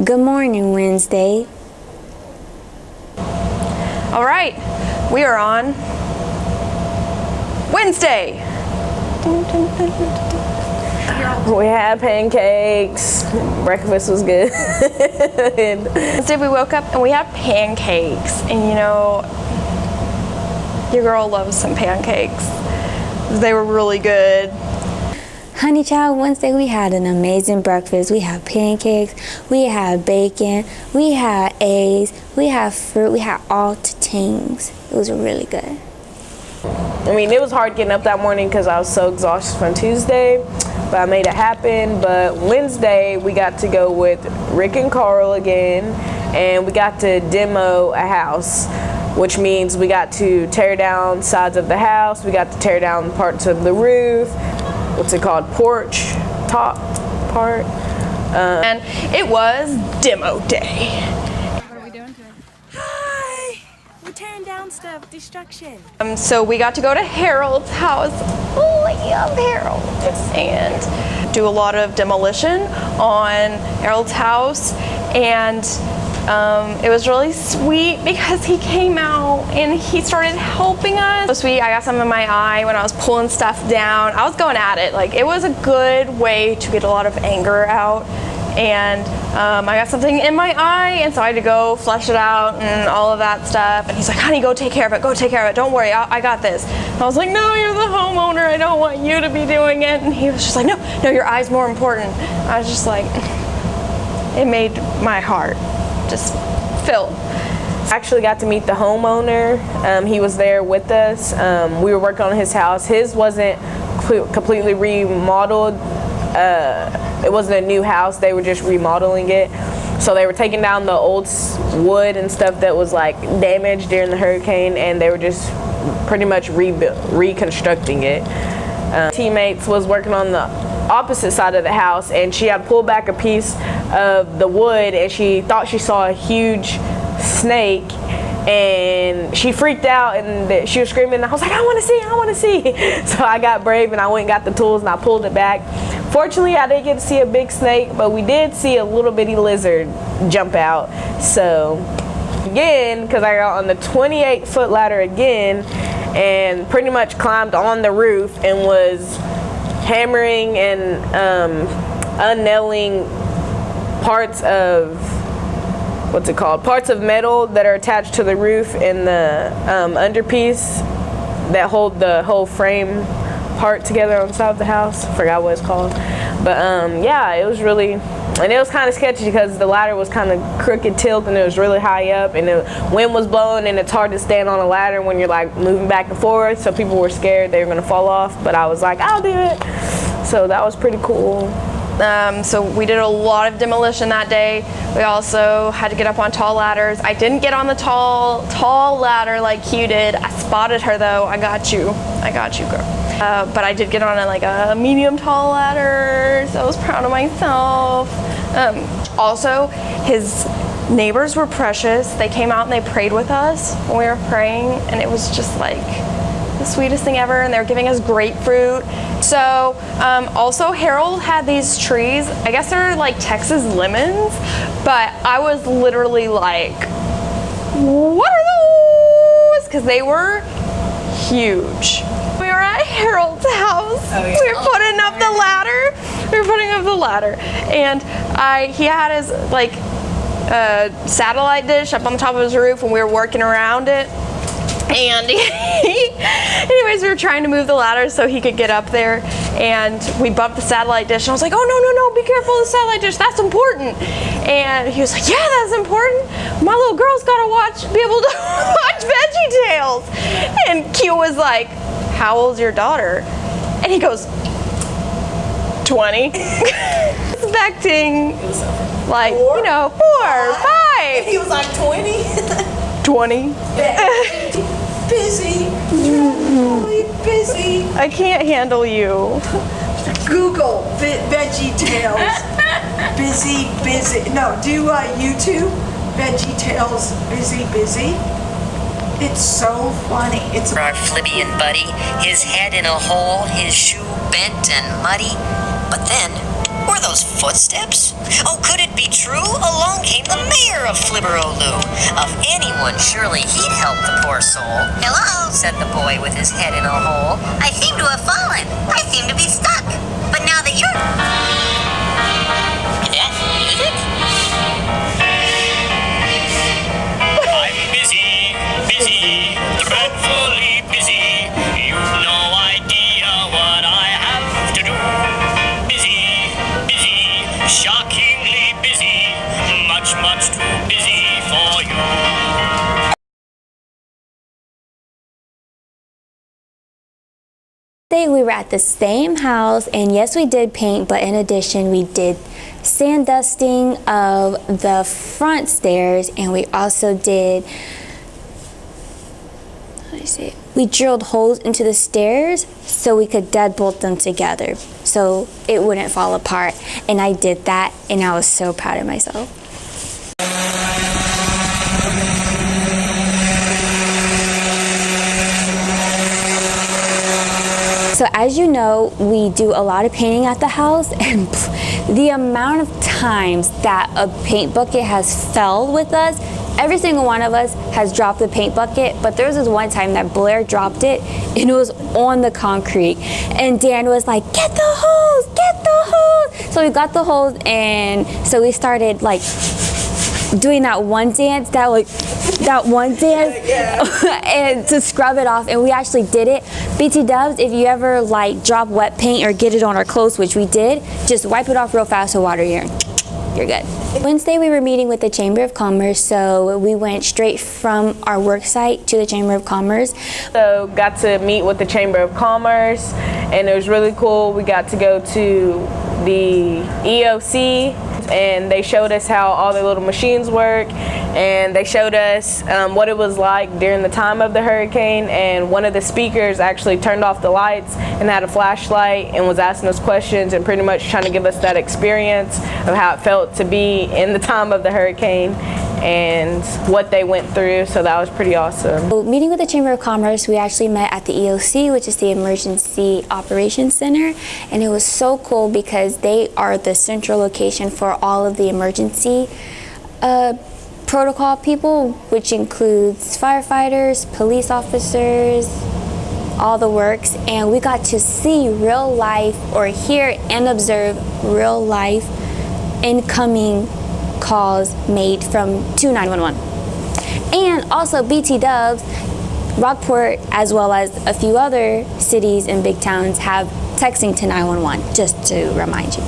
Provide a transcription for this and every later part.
Good morning, Wednesday. All right, we are on Wednesday. We had pancakes. Breakfast was good. Wednesday we woke up and we had pancakes, and you know, your girl loves some pancakes. They were really good. Honey child, Wednesday we had an amazing breakfast. We had pancakes, we had bacon, we had eggs, we had fruit, we had all the things. It was really good. I mean, it was hard getting up that morning because I was so exhausted from Tuesday, but I made it happen. But Wednesday, we got to go with Rick and Carl again, and we got to demo a house, which means we got to tear down sides of the house, we got to tear down parts of the roof, what's it called, porch, top part. And it was demo day. What are we doing today? Hi! We're tearing down stuff. Destruction. So we got to go to Harold's house. Oh, I love Harold. And do a lot of demolition on Harold's house. And it was really sweet because he came out and he started helping us. So sweet. I got some in my eye when I was pulling stuff down. I was going at it. Like, it was a good way to get a lot of anger out. And I got something in my eye, and so I had to go flush it out and all of that stuff. And he's like, honey, go take care of it. Go take care of it. Don't worry. I got this. And I was like, no, you're the homeowner. I don't want you to be doing it. And he was just like, no, your eye's more important. I was just like, it made my heart just fill. I actually got to meet the homeowner. He was there with us. We were working on his house. His wasn't completely remodeled. It wasn't a new house. They were just remodeling it. So they were taking down the old wood and stuff that was like damaged during the hurricane, and they were just pretty much reconstructing it. Teammates was working on the opposite side of the house, and she had pulled back a piece of the wood, and she thought she saw a huge snake, and she freaked out, and she was screaming, and I was like, I want to see. So I got brave and I went and got the tools and I pulled it back. Fortunately, I didn't get to see a big snake, but we did see a little bitty lizard jump out. So again, because I got on the 28-foot ladder again and pretty much climbed on the roof and was hammering and unnailing parts of parts of metal that are attached to the roof and the underpiece that hold the whole frame part together on the side of the house. Forgot what it's called, but yeah, it was really, and it was kind of sketchy because the ladder was kind of crooked tilt and it was really high up, and the wind was blowing, and it's hard to stand on a ladder when you're like moving back and forth, so people were scared they were going to fall off, but I was like, I'll do it. So that was pretty cool. So we did a lot of demolition that day. We also had to get up on tall ladders. I didn't get on the tall ladder like you did. I spotted her though. I got you, girl. But I did get on a medium tall ladder, so I was proud of myself. Also, his neighbors were precious. They came out and they prayed with us when we were praying, and it was just like the sweetest thing ever, and they were giving us grapefruit. So also Harold had these trees. I guess they're like Texas lemons, but I was literally like, what are those? Because they were huge. We were at Harold's house. Oh, yeah. We were putting up the ladder. And he had his satellite dish up on the top of his roof, and we were working around it. And anyways, we were trying to move the ladder so he could get up there, and we bumped the satellite dish, and I was like, oh, no, be careful of the satellite dish, that's important. And he was like, yeah, that's important. My little girl's gotta be able to watch VeggieTales. And Q was like, how old's your daughter? And he goes, 20. Expecting like, 4, 5. And he was like 20? 20. Busy. Really busy. I can't handle you. Google VeggieTales. Busy. No, do YouTube. VeggieTales. Busy. It's so funny. It's our Flibian buddy, his head in a hole, his shoe bent and muddy. But then, were those Footsteps? Oh, could it be true? Along came the mayor of Flibberoloo. Of anyone, surely he'd help the poor soul. Hello, said the boy with his head in a hole. I seem to have fallen. I seem to be stuck. But now that you're... Is that music? I'm busy, dreadfully busy. You've no idea what I have to do. Busy, shockingly busy. Much too busy for you. We were at the same house, and yes, we did paint, but in addition, we did sand dusting of the front stairs, and we also did, we drilled holes into the stairs so we could deadbolt them together so it wouldn't fall apart. And I did that, and I was so proud of myself. So as you know, we do a lot of painting at the house, and the amount of times that a paint bucket has fell with us, every single one of us has dropped the paint bucket, but there was this one time that Blair dropped it and it was on the concrete, and Dan was like, get the hose, get the hose. So we got the hose, and so we started like doing that one dance, and to scrub it off, and we actually did it. BT Dubs, if you ever like drop wet paint or get it on our clothes, which we did, just wipe it off real fast with water here. You're good. Wednesday we were meeting with the Chamber of Commerce, so we went straight from our Worksite to the Chamber of Commerce. So got to meet with the Chamber of Commerce, and it was really cool. We got to go to the EOC, and they showed us how all the little machines work, and they showed us what it was like during the time of the hurricane. And one of the speakers actually turned off the lights and had a flashlight and was asking us questions and pretty much trying to give us that experience of how it felt to be in the time of the hurricane and what they went through. So that was pretty awesome. So, meeting with the Chamber of Commerce, we actually met at the EOC, which is the Emergency Operations Center, and it was so cool because they are the central location for all of the emergency protocol people, which includes firefighters, police officers, all the works. And we got to see real life, or hear and observe real life incoming calls made from 911. And also BT Dubs, Rockport, as well as a few other cities and big towns have texting to 911, just to remind you.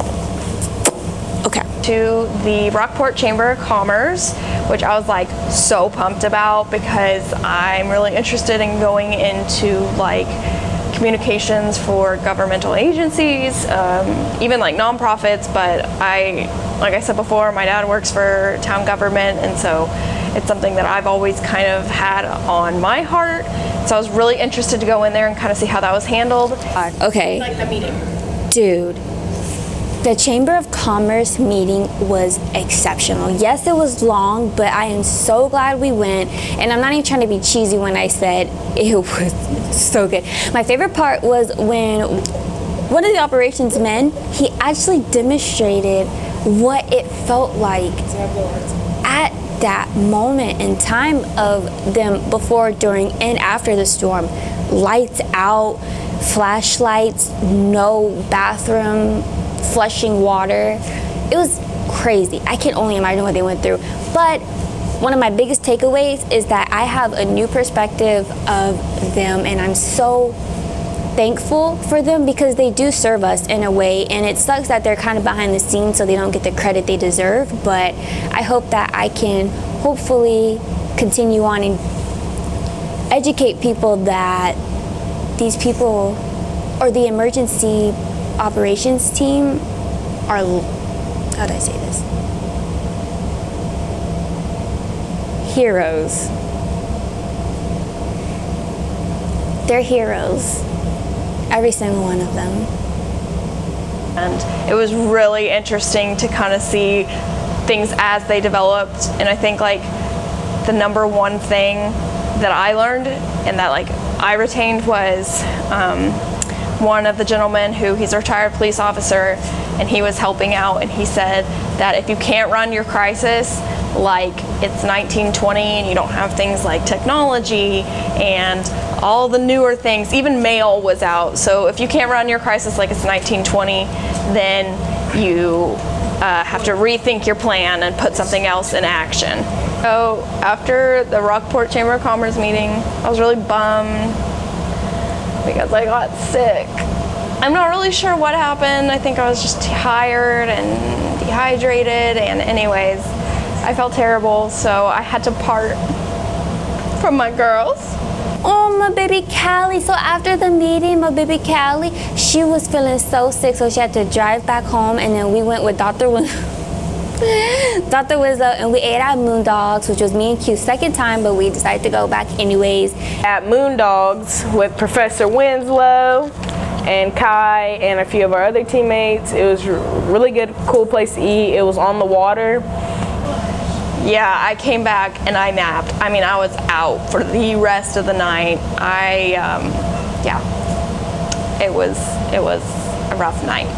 Okay. To the Rockport Chamber of Commerce, which I was like so pumped about because I'm really interested in going into like communications for governmental agencies, even like nonprofits, but like I said before, my dad works for town government, and so it's something that I've always kind of had on my heart. So I was really interested to go in there and kind of see how that was handled. Okay. Like the meeting. Dude, the Chamber of Commerce meeting was exceptional. Yes, it was long, but I am so glad we went. And I'm not even trying to be cheesy when I said it was so good. My favorite part was when one of the operations men, he actually demonstrated what it felt like at that moment in time of them before, during, and after the storm. Lights out, flashlights, no bathroom, flushing water. It was crazy. I can only imagine what they went through. But one of my biggest takeaways is that I have a new perspective of them, and I'm so thankful for them because they do serve us in a way, and it sucks that they're kind of behind the scenes so they don't get the credit they deserve. But I hope that I can hopefully continue on and educate people that these people, or the emergency operations team, are, how do I say this? Heroes. They're heroes. Every single one of them. And it was really interesting to kind of see things as they developed. And I think like the number one thing that I learned and that like I retained was one of the gentlemen who, he's a retired police officer, and he was helping out, and he said that if you can't run your crisis like it's 1920 and you don't have things like technology and all the newer things, even mail was out, so if you can't run your crisis like it's 1920, then you have to rethink your plan and put something else in action. So after the Rockport Chamber of Commerce meeting, I was really bummed because I got sick. I'm not really sure what happened. I think I was just tired and dehydrated, and anyways, I felt terrible, so I had to part from my girls. Oh, my baby Callie. So after the meeting, my baby Callie, she was feeling so sick, so she had to drive back home, and then we went with Dr. Wizzo, and we ate at Moondogs, which was me and Q's second time, but we decided to go back anyways. At Moondogs with Professor Winslow and Kai and a few of our other teammates. It was a really good, cool place to eat. It was on the water. Yeah, I came back and I napped. I mean, I was out for the rest of the night. Yeah, it was a rough night.